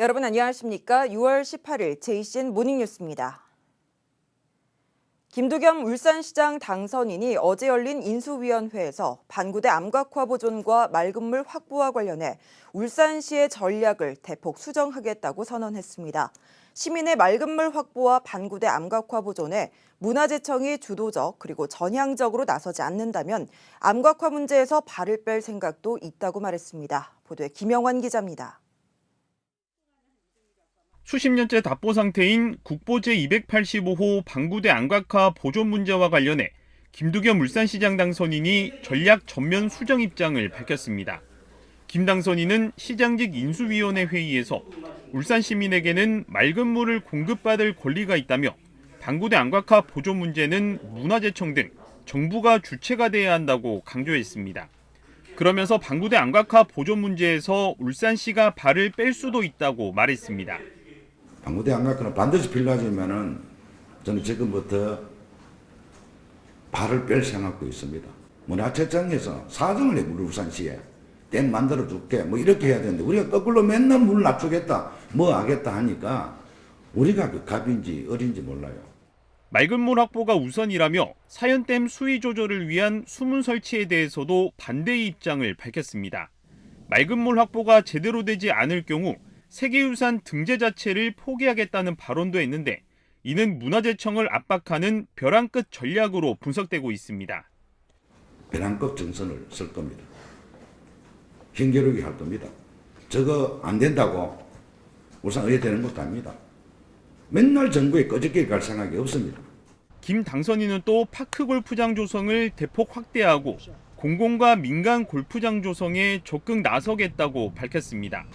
여러분 안녕하십니까? 6월 18일 JCN 모닝뉴스입니다. 김두겸 울산시장 당선인이 어제 열린 인수위원회에서 반구대 암각화 보존과 맑은물 확보와 관련해 울산시의 전략을 대폭 수정하겠다고 선언했습니다. 시민의 맑은물 확보와 반구대 암각화 보존에 문화재청이 주도적 그리고 전향적으로 나서지 않는다면 암각화 문제에서 발을 뺄 생각도 있다고 말했습니다. 보도에 김영환 기자입니다. 수십 년째 답보 상태인 국보 제285호 방구대 암각화 보존 문제와 관련해 김두겸 울산시장 당선인이 전략 전면 수정 입장을 밝혔습니다. 김 당선인은 시장직 인수위원회 회의에서 울산 시민에게는 맑은 물을 공급받을 권리가 있다며 방구대 암각화 보존 문제는 문화재청 등 정부가 주체가 돼야 한다고 강조했습니다. 그러면서 방구대 암각화 보존 문제에서 울산시가 발을 뺄 수도 있다고 말했습니다. 방구대 암각화는 반드시 필요하지만은 저는 지금부터 발을 뺄 생각도 있습니다. 문화재청에서 사정을 해, 우리 울산시에. 댐 만들어 줄게. 뭐 이렇게 해야 되는데 우리가 거꾸로 맨날 물 낮추겠다, 뭐 하겠다 하니까 우리가 그 갑인지 어린지 몰라요. 맑은 물 확보가 우선이라며 사연댐 수위 조절을 위한 수문 설치에 대해서도 반대의 입장을 밝혔습니다. 맑은 물 확보가 제대로 되지 않을 경우 세계유산 등재 자체를 포기하겠다는 발언도 했는데 이는 문화재청을 압박하는 벼랑 끝 전략으로 분석되고 있습니다. 벼랑끝 정선을 쓸 겁니다. 힘겨루기 할 겁니다. 저거 안 된다고 울산의회 되는 것도 아닙니다. 맨날 정부에 꺼적게 갈 생각이 없습니다. 김 당선인은 또 파크 골프장 조성을 대폭 확대하고 공공과 민간 골프장 조성에 적극 나서겠다고 밝혔습니다.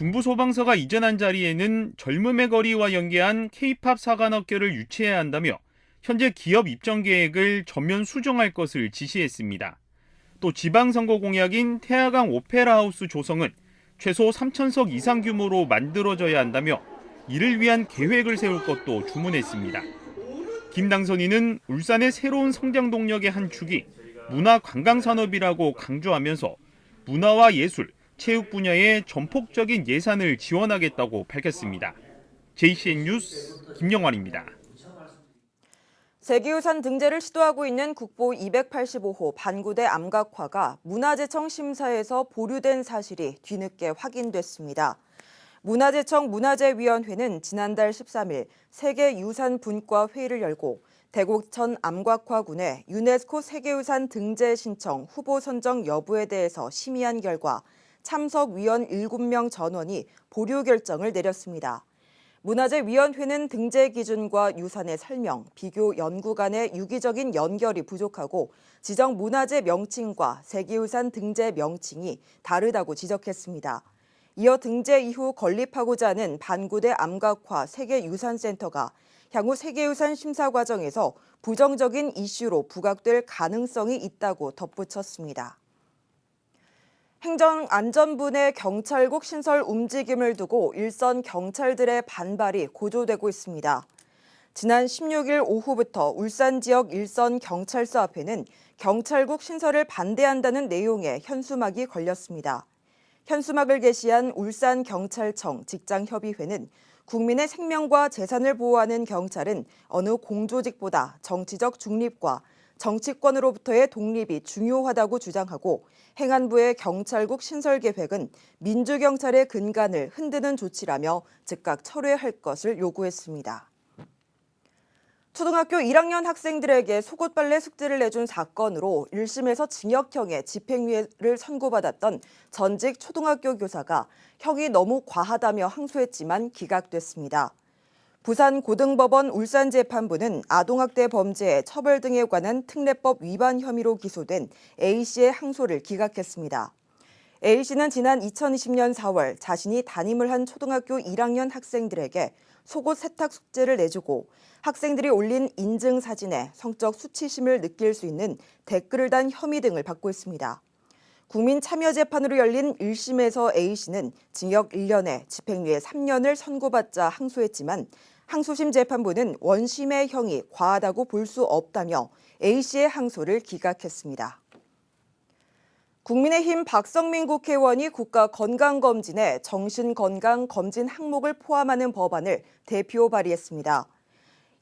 중부소방서가 이전한 자리에는 젊음의 거리와 연계한 K-팝 사관학교를 유치해야 한다며 현재 기업 입점 계획을 전면 수정할 것을 지시했습니다. 또 지방선거 공약인 태화강 오페라 하우스 조성은 최소 3,000석 이상 규모로 만들어져야 한다며 이를 위한 계획을 세울 것도 주문했습니다. 김 당선인은 울산의 새로운 성장 동력의 한 축이 문화관광산업이라고 강조하면서 문화와 예술, 체육 분야에 전폭적인 예산을 지원하겠다고 밝혔습니다. JCN 뉴스 김영환입니다. 세계유산 등재를 시도하고 있는 국보 285호 반구대 암각화가 문화재청 심사에서 보류된 사실이 뒤늦게 확인됐습니다. 문화재청 문화재위원회는 지난달 13일 세계유산분과 회의를 열고 대곡천 암각화군의 유네스코 세계유산 등재 신청 후보 선정 여부에 대해서 심의한 결과 참석위원 7명 전원이 보류 결정을 내렸습니다. 문화재위원회는 등재 기준과 유산의 설명, 비교 연구 간의 유기적인 연결이 부족하고 지정 문화재 명칭과 세계유산 등재 명칭이 다르다고 지적했습니다. 이어 등재 이후 건립하고자 하는 반구대 암각화 세계유산센터가 향후 세계유산 심사 과정에서 부정적인 이슈로 부각될 가능성이 있다고 덧붙였습니다. 행정안전부 내 경찰국 신설 움직임을 두고 일선 경찰들의 반발이 고조되고 있습니다. 지난 16일 오후부터 울산 지역 일선 경찰서 앞에는 경찰국 신설을 반대한다는 내용의 현수막이 걸렸습니다. 현수막을 게시한 울산경찰청 직장협의회는 국민의 생명과 재산을 보호하는 경찰은 어느 공조직보다 정치적 중립과 정치권으로부터의 독립이 중요하다고 주장하고 행안부의 경찰국 신설 계획은 민주경찰의 근간을 흔드는 조치라며 즉각 철회할 것을 요구했습니다. 초등학교 1학년 학생들에게 속옷빨래 숙제를 내준 사건으로 1심에서 징역형의 집행유예를 선고받았던 전직 초등학교 교사가 형이 너무 과하다며 항소했지만 기각됐습니다. 부산고등법원 울산재판부는 아동학대 범죄 처벌 등에 관한 특례법 위반 혐의로 기소된 A씨의 항소를 기각했습니다. A씨는 지난 2020년 4월 자신이 담임을 한 초등학교 1학년 학생들에게 속옷 세탁 숙제를 내주고 학생들이 올린 인증 사진에 성적 수치심을 느낄 수 있는 댓글을 단 혐의 등을 받고 있습니다. 국민참여재판으로 열린 1심에서 A씨는 징역 1년에 집행유예 3년을 선고받자 항소했지만 항소심 재판부는 원심의 형이 과하다고 볼 수 없다며 A씨의 항소를 기각했습니다. 국민의힘 박성민 국회의원이 국가건강검진에 정신건강검진 항목을 포함하는 법안을 대표 발의했습니다.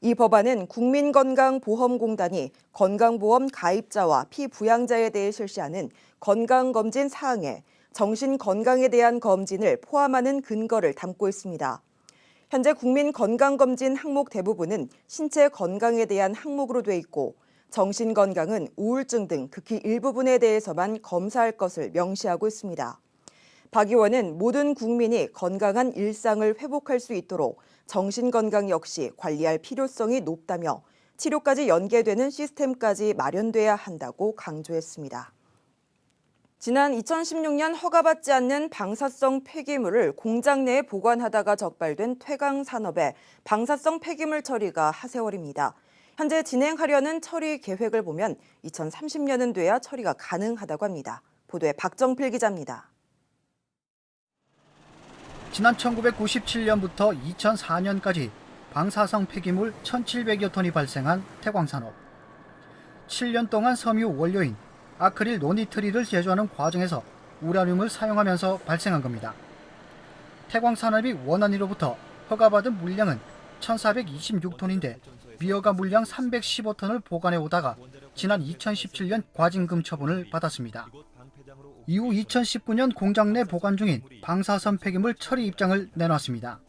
이 법안은 국민건강보험공단이 건강보험 가입자와 피부양자에 대해 실시하는 건강검진 사항에 정신건강에 대한 검진을 포함하는 근거를 담고 있습니다. 현재 국민건강검진 항목 대부분은 신체 건강에 대한 항목으로 돼 있고 정신건강은 우울증 등 극히 일부분에 대해서만 검사할 것을 명시하고 있습니다. 박 의원은 모든 국민이 건강한 일상을 회복할 수 있도록 정신건강 역시 관리할 필요성이 높다며 치료까지 연계되는 시스템까지 마련돼야 한다고 강조했습니다. 지난 2016년 허가받지 않는 방사성 폐기물을 공장 내에 보관하다가 적발된 퇴강산업의 방사성 폐기물 처리가 하세월입니다. 현재 진행하려는 처리 계획을 보면 2030년은 돼야 처리가 가능하다고 합니다. 보도에 박정필 기자입니다. 지난 1997년부터 2004년까지 방사성 폐기물 1,700여 톤이 발생한 태광산업. 7년 동안 섬유 원료인 아크릴 노니트릴을 제조하는 과정에서 우라늄을 사용하면서 발생한 겁니다. 태광산업이 원안위로부터 허가받은 물량은 1,426톤인데 미허가 물량 315톤을 보관해 오다가 지난 2017년 과징금 처분을 받았습니다. 이후 2019년 공장 내 보관 중인 방사선 폐기물 처리 입장을 내놨습니다.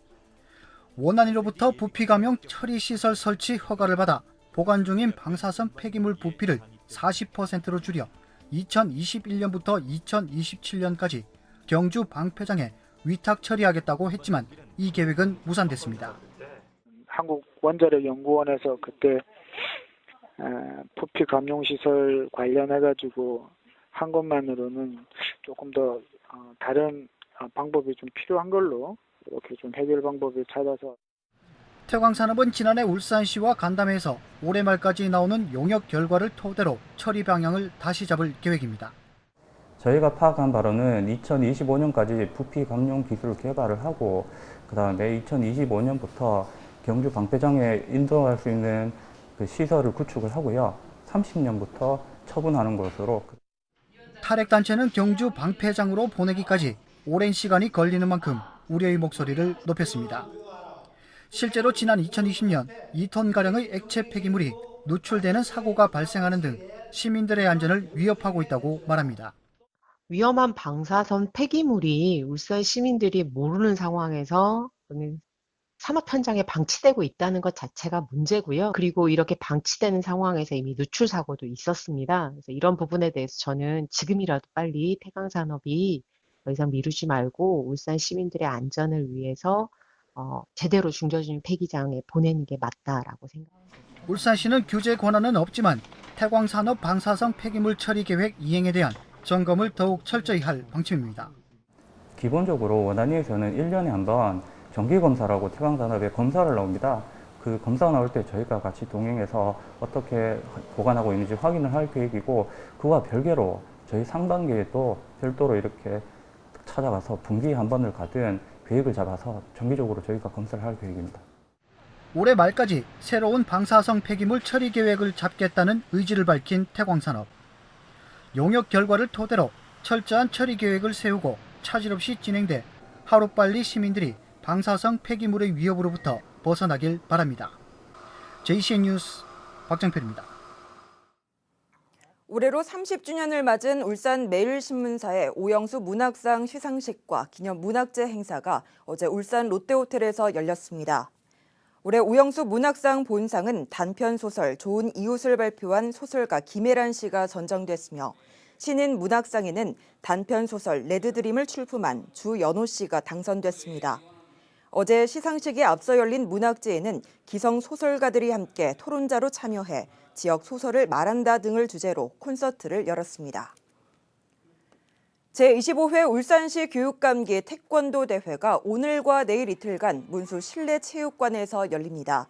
원안위로부터 부피 감용 처리 시설 설치 허가를 받아 보관 중인 방사선 폐기물 부피를 40%로 줄여 2021년부터 2027년까지 경주 방패장에 위탁 처리하겠다고 했지만 이 계획은 무산됐습니다. 한국원자력연구원에서 그때 부피 감용시설 관련해가지고 한 것만으로는 조금 더 다른 방법이 좀 필요한 걸로 이렇게 좀 해결 방법을 찾아서. 태광산업은 지난해 울산시와 간담회에서 올해 말까지 나오는 용역 결과를 토대로 처리 방향을 다시 잡을 계획입니다. 저희가 파악한 바로는 2025년까지 부피 감용 기술 개발을 하고 그다음에 2025년부터 경주 방패장에 인도할 수 있는 그 시설을 구축을 하고요. 30년부터 처분하는 것으로. 탈핵단체는 경주 방패장으로 보내기까지 오랜 시간이 걸리는 만큼 우려의 목소리를 높였습니다. 실제로 지난 2020년 2톤가량의 액체 폐기물이 누출되는 사고가 발생하는 등 시민들의 안전을 위협하고 있다고 말합니다. 위험한 방사선 폐기물이 울산 시민들이 모르는 상황에서 산업 현장에 방치되고 있다는 것 자체가 문제고요. 그리고 이렇게 방치되는 상황에서 이미 누출 사고도 있었습니다. 그래서 이런 부분에 대해서 저는 지금이라도 빨리 태광산업이 더 이상 미루지 말고 울산 시민들의 안전을 위해서 제대로 중저진 폐기장에 보내는 게 맞다라고 생각합니다. 울산시는 규제 권한은 없지만 태광산업 방사성 폐기물 처리 계획 이행에 대한 점검을 더욱 철저히 할 방침입니다. 기본적으로 원안위에서는 1년에 한 번 정기검사라고 태광산업에 검사를 나옵니다. 그 검사 나올 때 저희가 같이 동행해서 어떻게 보관하고 있는지 확인을 할 계획이고 그와 별개로 저희 상반기에 또 별도로 이렇게 찾아가서 분기에 한 번을 가든 계획을 잡아서 정기적으로 저희가 검사를 할 계획입니다. 올해 말까지 새로운 방사성 폐기물 처리 계획을 잡겠다는 의지를 밝힌 태광산업. 용역 결과를 토대로 철저한 처리 계획을 세우고 차질 없이 진행돼 하루빨리 시민들이 방사성 폐기물의 위협으로부터 벗어나길 바랍니다. JCN 뉴스 박정필입니다. 올해로 30주년을 맞은 울산 매일신문사의 오영수 문학상 시상식과 기념 문학제 행사가 어제 울산 롯데호텔에서 열렸습니다. 올해 오영수 문학상 본상은 단편 소설 좋은 이웃을 발표한 소설가 김혜란 씨가 선정됐으며 신인 문학상에는 단편 소설 레드드림을 출품한 주연호 씨가 당선됐습니다. 어제 시상식에 앞서 열린 문학제에는 기성 소설가들이 함께 토론자로 참여해 지역 소설을 말한다 등을 주제로 콘서트를 열었습니다. 제25회 울산시 교육감기 태권도 대회가 오늘과 내일 이틀간 문수 실내체육관에서 열립니다.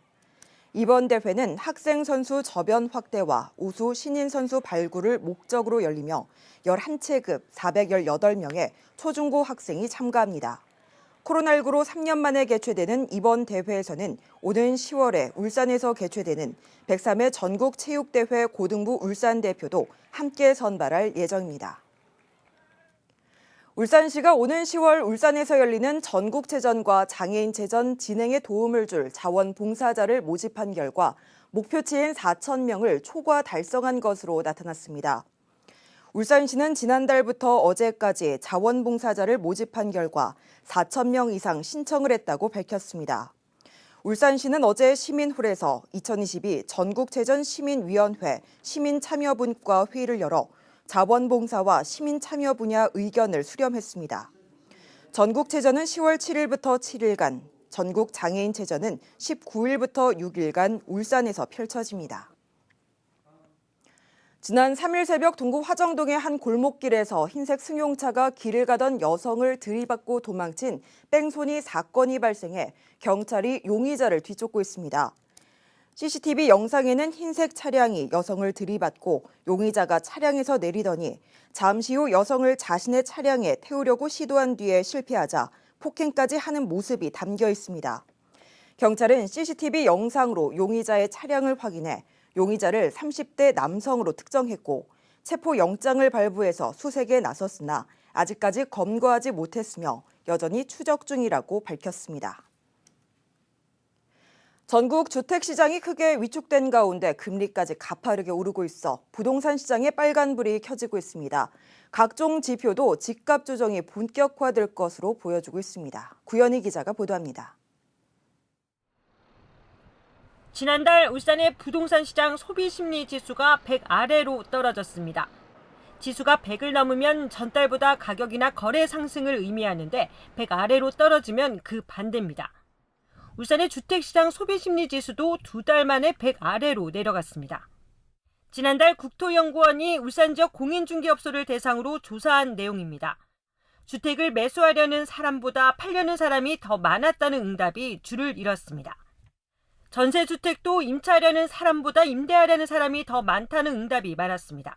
이번 대회는 학생 선수 저변 확대와 우수 신인 선수 발굴을 목적으로 열리며 11체급 418명의 초중고 학생이 참가합니다. 코로나19로 3년 만에 개최되는 이번 대회에서는 오는 10월에 울산에서 개최되는 103회 전국체육대회 고등부 울산 대표도 함께 선발할 예정입니다. 울산시가 오는 10월 울산에서 열리는 전국체전과 장애인체전 진행에 도움을 줄 자원봉사자를 모집한 결과 목표치인 4,000명을 초과 달성한 것으로 나타났습니다. 울산시는 지난달부터 어제까지 자원봉사자를 모집한 결과 4,000명 이상 신청을 했다고 밝혔습니다. 울산시는 어제 시민홀에서 2022 전국체전 시민위원회 시민참여분과 회의를 열어 자원봉사와 시민참여 분야 의견을 수렴했습니다. 전국체전은 10월 7일부터 7일간, 전국장애인체전은 19일부터 6일간 울산에서 펼쳐집니다. 지난 3일 새벽 동구 화정동의 한 골목길에서 흰색 승용차가 길을 가던 여성을 들이받고 도망친 뺑소니 사건이 발생해 경찰이 용의자를 뒤쫓고 있습니다. CCTV 영상에는 흰색 차량이 여성을 들이받고 용의자가 차량에서 내리더니 잠시 후 여성을 자신의 차량에 태우려고 시도한 뒤에 실패하자 폭행까지 하는 모습이 담겨 있습니다. 경찰은 CCTV 영상으로 용의자의 차량을 확인해 용의자를 30대 남성으로 특정했고 체포영장을 발부해서 수색에 나섰으나 아직까지 검거하지 못했으며 여전히 추적 중이라고 밝혔습니다. 전국 주택시장이 크게 위축된 가운데 금리까지 가파르게 오르고 있어 부동산 시장에 빨간불이 켜지고 있습니다. 각종 지표도 집값 조정이 본격화될 것으로 보여주고 있습니다. 구현희 기자가 보도합니다. 지난달 울산의 부동산 시장 소비심리 지수가 100 아래로 떨어졌습니다. 지수가 100을 넘으면 전달보다 가격이나 거래 상승을 의미하는데 100 아래로 떨어지면 그 반대입니다. 울산의 주택시장 소비심리 지수도 2달 만에 100 아래로 내려갔습니다. 지난달 국토연구원이 울산 지역 공인중개업소를 대상으로 조사한 내용입니다. 주택을 매수하려는 사람보다 팔려는 사람이 더 많았다는 응답이 줄을 이뤘습니다. 전세주택도 임차하려는 사람보다 임대하려는 사람이 더 많다는 응답이 많았습니다.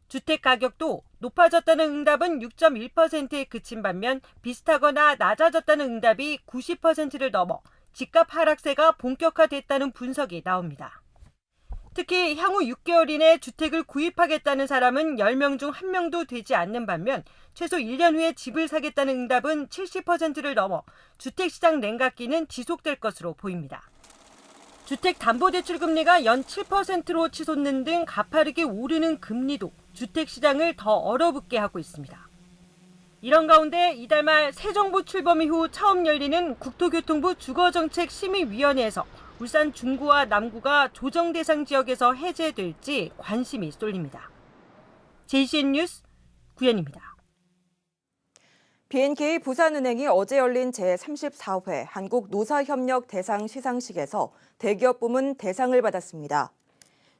주택 가격도 높아졌다는 응답은 6.1%에 그친 반면 비슷하거나 낮아졌다는 응답이 90%를 넘어 집값 하락세가 본격화됐다는 분석이 나옵니다. 특히 향후 6개월 이내 주택을 구입하겠다는 사람은 10명 중 1명도 되지 않는 반면 최소 1년 후에 집을 사겠다는 응답은 70%를 넘어 주택시장 냉각기는 지속될 것으로 보입니다. 주택담보대출 금리가 연 7%로 치솟는 등 가파르게 오르는 금리도 주택시장을 더 얼어붙게 하고 있습니다. 이런 가운데 이달 말 새 정부 출범 이후 처음 열리는 국토교통부 주거정책심의위원회에서 울산 중구와 남구가 조정 대상 지역에서 해제될지 관심이 쏠립니다. JCN 뉴스 구현입니다. BNK 부산은행이 어제 열린 제34회 한국노사협력 대상 시상식에서 대기업 부문 대상을 받았습니다.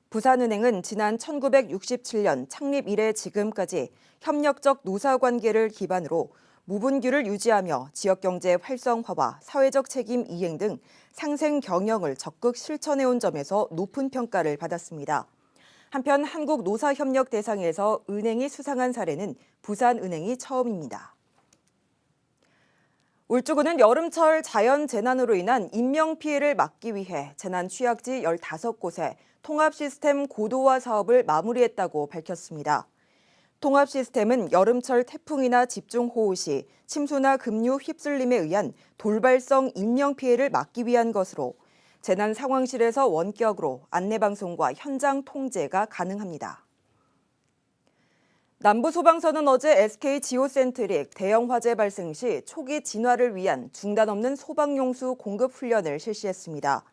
부산은행은 지난 1967년 창립 이래 지금까지 협력적 노사관계를 기반으로 무분규를 유지하며 지역경제 활성화와 사회적 책임 이행 등 상생 경영을 적극 실천해온 점에서 높은 평가를 받았습니다. 한편 한국노사협력 대상에서 은행이 수상한 사례는 부산은행이 처음입니다. 울주군은 여름철 자연재난으로 인한 인명피해를 막기 위해 재난 취약지 15곳에 통합시스템 고도화 사업을 마무리했다고 밝혔습니다. 통합시스템은 여름철 태풍이나 집중호우 시 침수나 급류 휩쓸림에 의한 돌발성 인명피해를 막기 위한 것으로 재난 상황실에서 원격으로 안내방송과 현장 통제가 가능합니다. 남부소방서는 어제 SK 지오센트릭 대형 화재 발생 시 초기 진화를 위한 중단 없는 소방용수 공급 훈련을 실시했습니다.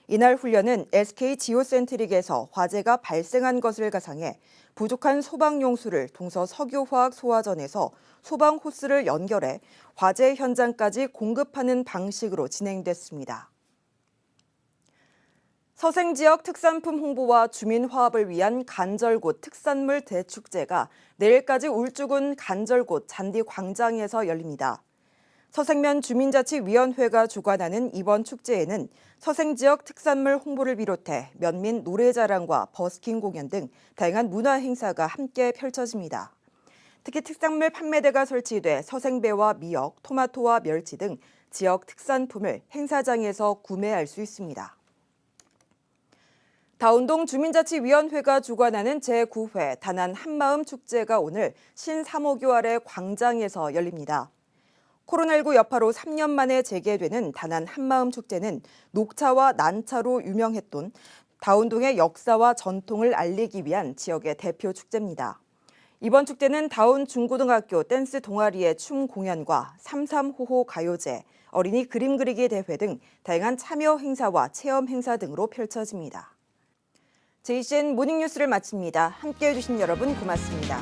이날 훈련은 SK 지오센트릭에서 화재가 발생한 것을 가상해 부족한 소방용수를 동서 석유화학 소화전에서 소방 호스를 연결해 화재 현장까지 공급하는 방식으로 진행됐습니다. 서생지역 특산품 홍보와 주민 화합을 위한 간절곶 특산물 대축제가 내일까지 울주군 간절곶 잔디광장에서 열립니다. 서생면 주민자치위원회가 주관하는 이번 축제에는 서생지역 특산물 홍보를 비롯해 면민 노래자랑과 버스킹 공연 등 다양한 문화 행사가 함께 펼쳐집니다. 특히 특산물 판매대가 설치돼 서생배와 미역, 토마토와 멸치 등 지역 특산품을 행사장에서 구매할 수 있습니다. 다운동 주민자치위원회가 주관하는 제9회 다난 한마음 축제가 오늘 신사모교 아래 광장에서 열립니다. 코로나19 여파로 3년 만에 재개되는 다난 한마음 축제는 녹차와 난차로 유명했던 다운동의 역사와 전통을 알리기 위한 지역의 대표 축제입니다. 이번 축제는 다운 중고등학교 댄스 동아리의 춤 공연과 삼삼호호 가요제, 어린이 그림 그리기 대회 등 다양한 참여 행사와 체험 행사 등으로 펼쳐집니다. JCN 모닝뉴스를 마칩니다. 함께해 주신 여러분 고맙습니다.